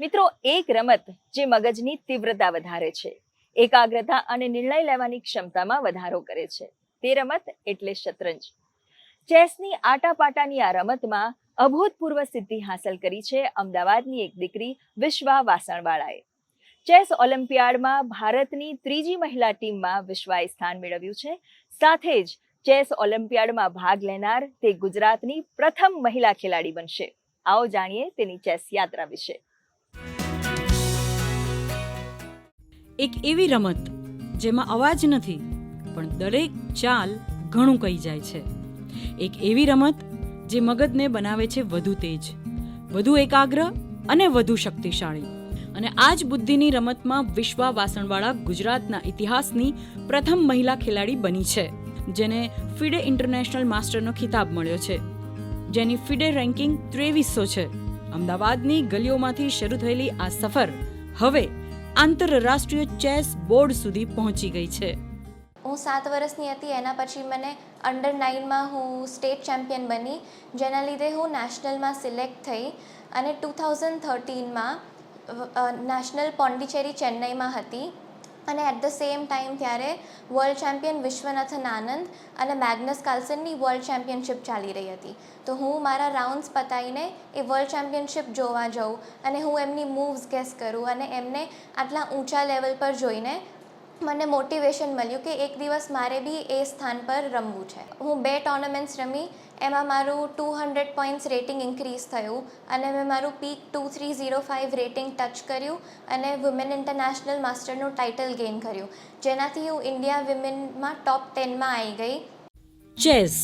મિત્રો, એક રમત જે મગજની તીવ્રતા વધારે છે, એકાગ્રતા અને નિર્ણય લેવાની ક્ષમતામાં વધારો કરે છે, તે રમત એટલે શતરંજ. ચેસની આટાપાટાની આ રમતમાં અભૂતપૂર્વ સિદ્ધિ હાંસલ કરી છે અમદાવાદની એક દીકરી વિશ્વા વાસણવાળાએ. ચેસ ઓલિમ્પિયાડમાં ભારતની ત્રીજી મહિલા ટીમમાં વિશ્વાએ સ્થાન મેળવ્યું છે. સાથે જ ચેસ ઓલિમ્પિયાડમાં ભાગ લેનાર તે ગુજરાતની પ્રથમ મહિલા ખેલાડી બનશે. આવો જાણીએ તેની ચેસ યાત્રા વિશે. એક એવી રમત જેમાં અવાજ નથી, પણ દરેક ચાલ ઘણું કહી જાય છે. એક એવી રમત જે મગજને બનાવે છે વધુ તેજ, વધુ એકાગ્ર અને વધુ શક્તિશાળી. અને આ જ બુદ્ધિની રમતમાં વિશ્વા વાસણવાળા ગુજરાતના ઇતિહાસની પ્રથમ મહિલા ખેલાડી બની છે, જેને ફિડે ઇન્ટરનેશનલ માસ્ટરનો ખિતાબ મળ્યો છે, જેની ફિડે રેન્કિંગ 2300 છે. અમદાવાદની ગલીઓમાંથી શરૂ થયેલી આ સફર હવે આંતરરાષ્ટ્રીય ચેસ બોર્ડ સુધી પહોંચી ગઈ છે. હું 7 વર્ષની હતી, એના પછી મને અંડર 9માં હું સ્ટેટ ચેમ્પિયન બની, જેના લીધે હું નેશનલમાં સિલેક્ટ થઈ. અને 2013માં નેશનલ પોંડિચેરી ચેન્નઈમાં હતી. અને એટ ધ સેમ ટાઈમ ત્યારે વર્લ્ડ ચેમ્પિયન વિશ્વનાથન આનંદ અને મેગ્નસ કાર્લસનની વર્લ્ડ ચેમ્પિયનશિપ ચાલી રહી હતી. તો હું મારા રાઉન્ડ્સ પતાવીને એ વર્લ્ડ ચેમ્પિયનશિપ જોવા જાઉં અને હું એમની મૂવ્સ ગેસ કરું, અને એમને આટલા ઊંચા લેવલ પર જોઈને મને મોટિવેશન મળ્યું કે એક દિવસ મારે બી એ સ્થાન પર રમવું છે. હું 2 ટોર્નામેન્ટ્સ રમી, એમાં મારું 200 પોઈન્ટ્સ રેટિંગ ઇન્ક્રીઝ થયું અને મેં મારું પીક 2305 રેટિંગ ટચ કર્યું અને વુમેન ઇન્ટરનેશનલ માસ્ટરનું ટાઇટલ ગેઇન કર્યું, જેનાથી હું ઇન્ડિયા વિમેનમાં ટોપ 10માં આવી ગઈ. ચેસ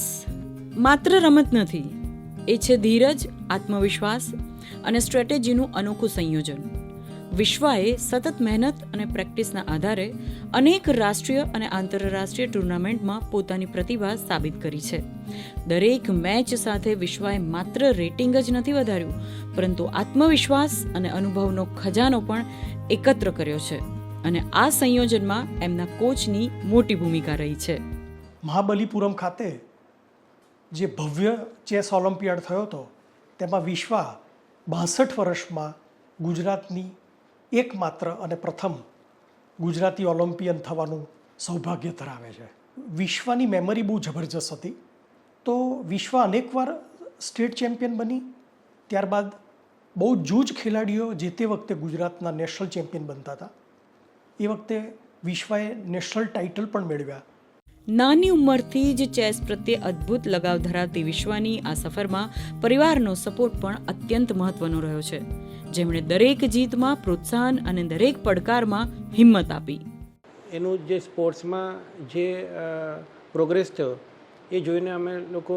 માત્ર રમત નથી, એ છે ધીરજ, આત્મવિશ્વાસ અને સ્ટ્રેટેજીનું અનોખું સંયોજન. વિશ્વાએ સતત મહેનત અને પ્રેક્ટિસના આધારે અનેક રાષ્ટ્રીય અને આંતરરાષ્ટ્રીય ટુર્નામેન્ટમાં પોતાની પ્રતિભા સાબિત કરી છે. દરેક મેચ સાથે વિશ્વાએ માત્ર રેટિંગ જ નથી વધાર્યું, પરંતુ આત્મવિશ્વાસ અને અનુભવનો ખજાનો પણ એકત્ર કર્યો છે. અને આ સંયોજનમાં એમના કોચની મોટી ભૂમિકા રહી છે. મહાબલીપુરમ ખાતે જે ભવ્ય ચેસ ઓલિમ્પિયાડ થયો હતો, તેમાં વિશ્વા 62 વર્ષમાં ગુજરાતની એકમાત્ર અને પ્રથમ ગુજરાતી ઓલિમ્પિયન થવાનું સૌભાગ્ય ધરાવે છે. વિશ્વાની મેમરી બહુ જબરજસ્ત હતી. તો વિશ્વા અનેકવાર સ્ટેટ ચેમ્પિયન બની, ત્યારબાદ બહુ જૂજ ખેલાડીઓ જે તે વખતે ગુજરાતના નેશનલ ચેમ્પિયન બનતા હતા, એ વખતે વિશ્વાએ નેશનલ ટાઇટલ પણ મેળવ્યા. નાની ઉંમરથી જ ચેસ પ્રત્યે અદ્ભુત લગાવ ધરાવતી વિશ્વાની આ સફરમાં પરિવારનો સપોર્ટ પણ અત્યંત મહત્વનો રહ્યો છે, જેમણે દરેક જીતમાં પ્રોત્સાહન અને દરેક પડકારમાં હિંમત આપી. એનું જે સ્પોર્ટ્સમાં જે પ્રોગ્રેસ થયો એ જોઈને અમે લોકો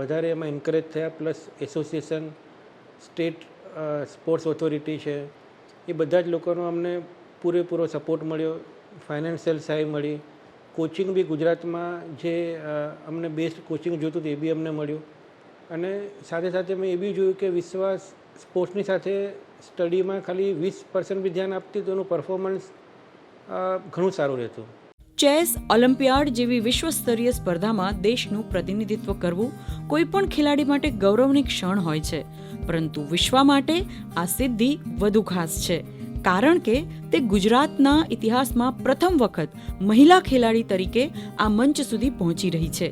વધારે એમાં એન્કરેજ થયા. Plus association, state sports authority છે, એ બધા જ લોકોનો અમને પૂરેપૂરો સપોર્ટ મળ્યો, ફાઇનાન્શિયલ સહાય મળી, કોચિંગ બી ગુજરાતમાં જે અમને બેસ્ટ કોચિંગ જોતું હતું એ બી અમને મળ્યું. અને સાથે સાથે મેં એ બી જોયું કે વિશ્વાસ સ્પોર્ટ્સની સાથે સ્ટડીમાં ખાલી 20% બી ધ્યાન આપતી, તો એનું પરફોર્મન્સ ઘણું સારું રહેતું. ચેસ ઓલિમ્પિયાડ જેવી વિશ્વ સ્તરીય સ્પર્ધામાં દેશનું પ્રતિનિધિત્વ કરવું કોઈ પણ ખેલાડી માટે ગૌરવની ક્ષણ હોય છે, પરંતુ વિશ્વા માટે આ સિદ્ધિ વધુ ખાસ છે, કારણ કે તે ગુજરાતના ઇતિહાસમાં પ્રથમ વખત મહિલા ખેલાડી તરીકે આ મંચ સુધી પહોંચી રહી છે.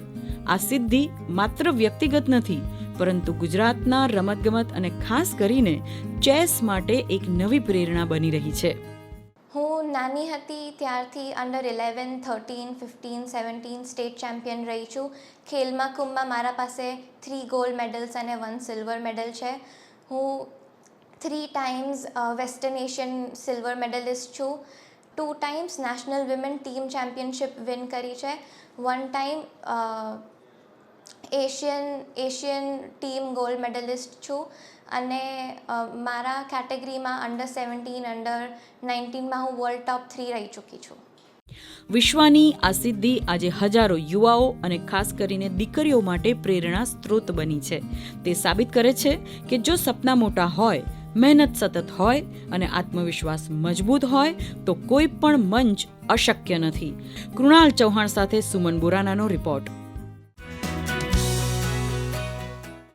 આ સિદ્ધિ માત્ર વ્યક્તિગત નથી, પરંતુ ગુજરાતના રમતગમત અને ખાસ કરીને ચેસ માટે એક નવી પ્રેરણા બની રહી છે. હું નાની હતી ત્યારથી અંડર 11, 13, 15, 17 સ્ટેટ ચેમ્પિયન રહી છું. ખેલ મહાકુંભમાં મારા પાસે 3 ગોલ્ડ મેડલ્સ અને 1 સિલ્વર મેડલ છે. હું 3 times western Asian silver medallist છું. 2 times national women team championship win કરી છે. 1 time Asian team gold medallist છું. અને મારા કેટેગરીમાં અંડર 17, અંડર 19માં હું વર્લ્ડ ટોપ 3 રહી ચૂકી છું. વિશ્વાની આ સિદ્ધિ આજે હજારો યુવાઓ અને ખાસ કરીને દીકરીઓ માટે પ્રેરણા સ્ત્રોત બની છે. તે સાબિત કરે છે કે જો સપના મોટા હોય, મહેનત સતત હોય અને આત્મવિશ્વાસ મજબૂત હોય તો કોઈ પણ મંચ અશક્ય નથી. કૃણાલ ચૌહાણ સાથે સુમન બોરાનાનો રિપોર્ટ.